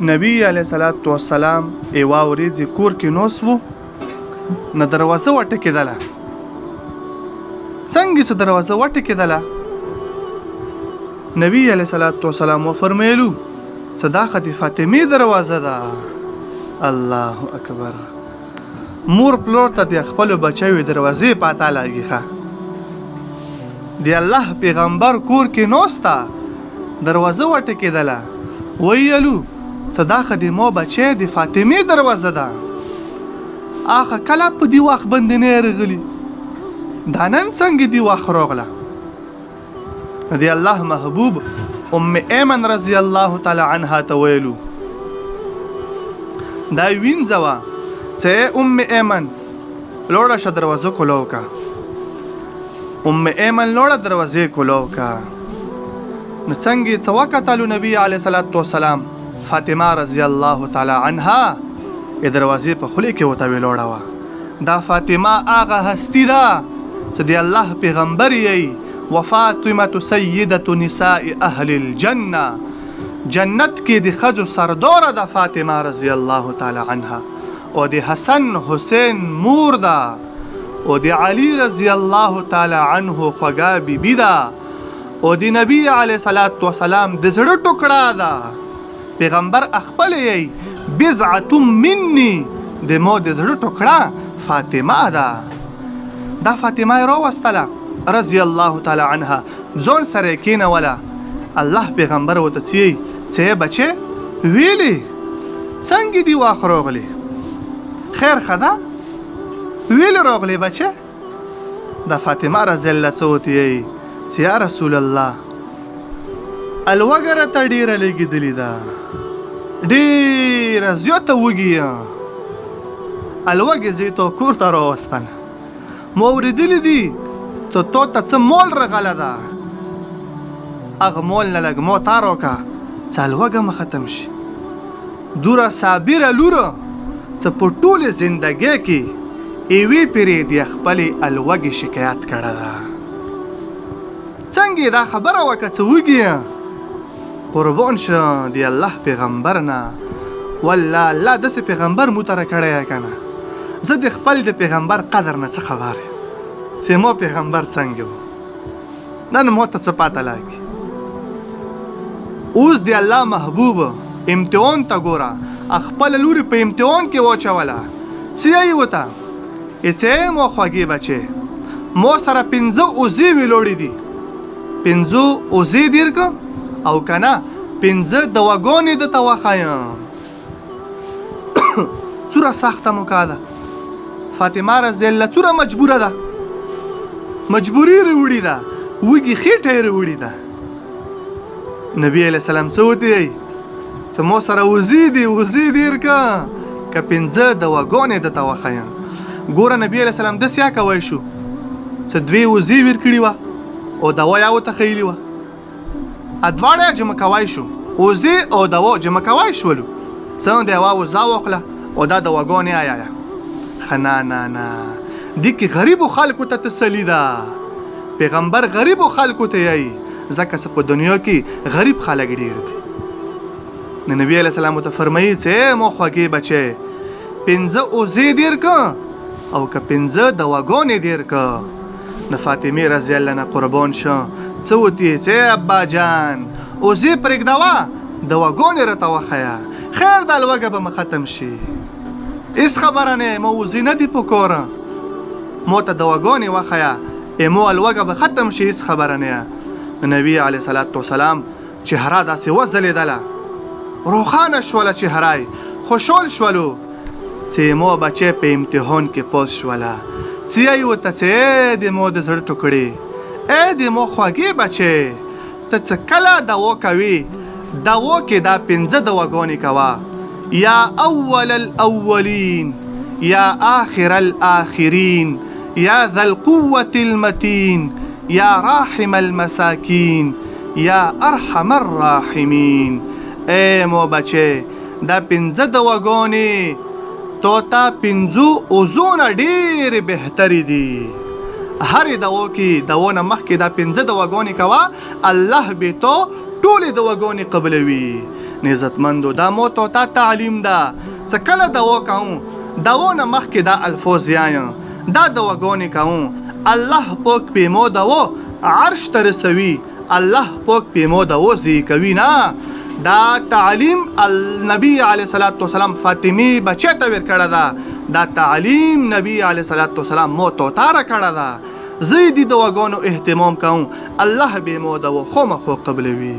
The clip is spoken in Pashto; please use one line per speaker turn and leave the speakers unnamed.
نبی علیه صلوات و سلام یوه ورځ کور کې نوس و نه دروازه وټکېدله. څنګه چې دروازه وټکېدله نبی علیه صلوات و سلام وفرمیلو چې دا خو د فاطمې دروازه ده. الله اکبر. مور پلور ته د خپلو بچیو دروازې پته لګي ښه. د الله پیغمبر کور کې نوسته دروازه وټکېدله ویلو چې دا خو د مو بچی د فاطمې دروازه ده. آخه کله په دې وخت باندې نه راغلي دا نن څنګه دې وخت راغله. د الله محبوب ام ایمن رضی الله تعالی عنها ته ویلو دا وینځه وه چې ام ایمن لوړه شه دروازه کوله وکړه. ام ایمن لوړه دروازې کوله وکړه. نو څنګه یې څه وکتلو نبي علیه صلات وسلام فاطمه رضی الله تعالی عنها دروازې په خولې کې ورته ویلوړه وه. دا فاطمه هغه هستی ده چې د الله پیغمبر یې وفاطمه سیدة نساء اهل الجنه. جنت کې د ښځو سردوره ده فاطمه رضی الله تعالی عنها او د حسن حسین مور ده او د علی رضی الله تعالی عنه خوږه بیبي ده او د نبی علیه صلات وسلام د زړه ټوکړه ده. پیغمبر خپل یې بضعة مني د مو د زړه ټوکړه فاطمه ده. دا فاطمه یې راوستله رضی الله تعالی عنها ځون سره یې کېنوله. الله پیغمبر ورته چې بچې ویلې څنګه دې واخ راغلې خیر ښه ده ویلې راغلې بچې. د فاطمه رضی الله څه ورته چې یا رسول الله الوږه راته ډېره لګېدلې ده ډېره زیاته وږې یم الوږې زه یې تو کور ته راوستل ما اورېدلي دي چې تو ته څه مول رغله ده هغه مول نه لږ مو تار وکړه چې الوږه مې ختم شي. دوره صابره لوره چې په ټولې زندګۍ کې یوې پېرې د خپلې الوږې شکایت کړې ده. څنګه دا خبره وکړه چې وږې قربان شه د الله پیغمبر نه والله الله داسې پیغمبر مو ته راکړی که نه. زه د خپل د پیغمبر قدر نه څه خبر یم چې ما پیغمبر څنګه و نن ما ته څه پته لګي. اوس د الله محبوب امتحان ته ګوره خپل لوري په امتحان کې واچوله. څه یې ورته چې مو خوږې بچې مو سره 5 اوزې ویلوړې دي 5 اوزې دیر که او که نه 5 دواګانې درته وښایم. څومره سخته موقع ده. فاطمه رضی الله څومره مجبوره ده مجبوري راوړې ده وږې خېټه یې راوړې ده. نبی علیه السلام څه ورته وایي چې مو سره وزې دیر که 5 دواګانې درته وښایم. ګوره نبی علیه السلام داسې کوی شو چې 2 وزې ورکړې وه او دوا یې ورته ښیلې وه. دواړه یې جمع کوی شو وزې او دوا جمع کوی شولو. څنګه د یوه وزه واخله او دا دواګانې آیا ښه نه دې کې غریبو خلکو ته تسلي ده. پیغمبر غریبو خلکو ته یایي ځکه چې په دنیا کې غریب خلک ډېر دي. نو نبي علیه السلام ورته فرمایي چې مو خوږې بچې 5 اوزې دیر که او که 5 دواګانې دیر که. نو فاطمې رضی الله نه قربان شه څه ورته چې ابا جان اوزې پرېږدوه دواګانې راته وښیه خیر د الوږه به مې ختم شي. هېڅ خبره نه ما اوزې نه دي په کوره مو ته دواګانې وښیه مو الوږه به ختم شي هېڅ خبره نه. نبي علیه صلات وسلام چهره داسې وځلېدله روښانه شوله چهره یې خوشحال شولو چې مو بچی په امتحان کې پاس شوله. څه یې ورته چې د مو د زړه ټوکړې د مو خوږې بچی ته څه کله دوا کوي دوا کې دا 5 دواګانې کوه یا اول الاولین یا آخر الاخرین یا ذا القوة المتین یا راحم المساکین یا ارحم الراحمین. ای مو بچی دا 5 دواګانې تو ته 5 اوزونه ډېرې بهترې دي. هرې دوا کې دوا نه مخکې دا 5 دواګانې کوه الله به تو ټولې دواګانې قبلوي. عزتمندو دا مو تو تا تعلیم دا سکله دوا کاؤں دوا نه مخکې دا الفوز یایم دا دواګانې کوم الله پاک پیمو دوا عرش ته رسوي الله پاک پیمو دوا زی کوي نه دا تعلیم النبی علیه الصلاۃ والسلام فاطمی بچی ته ورکړه دا تعلیم نبی علیه الصلاۃ والسلام مو تو تار کړه دا زیدی دواګانو اهتمام کوم الله به مو دوا خو مخو قبلوي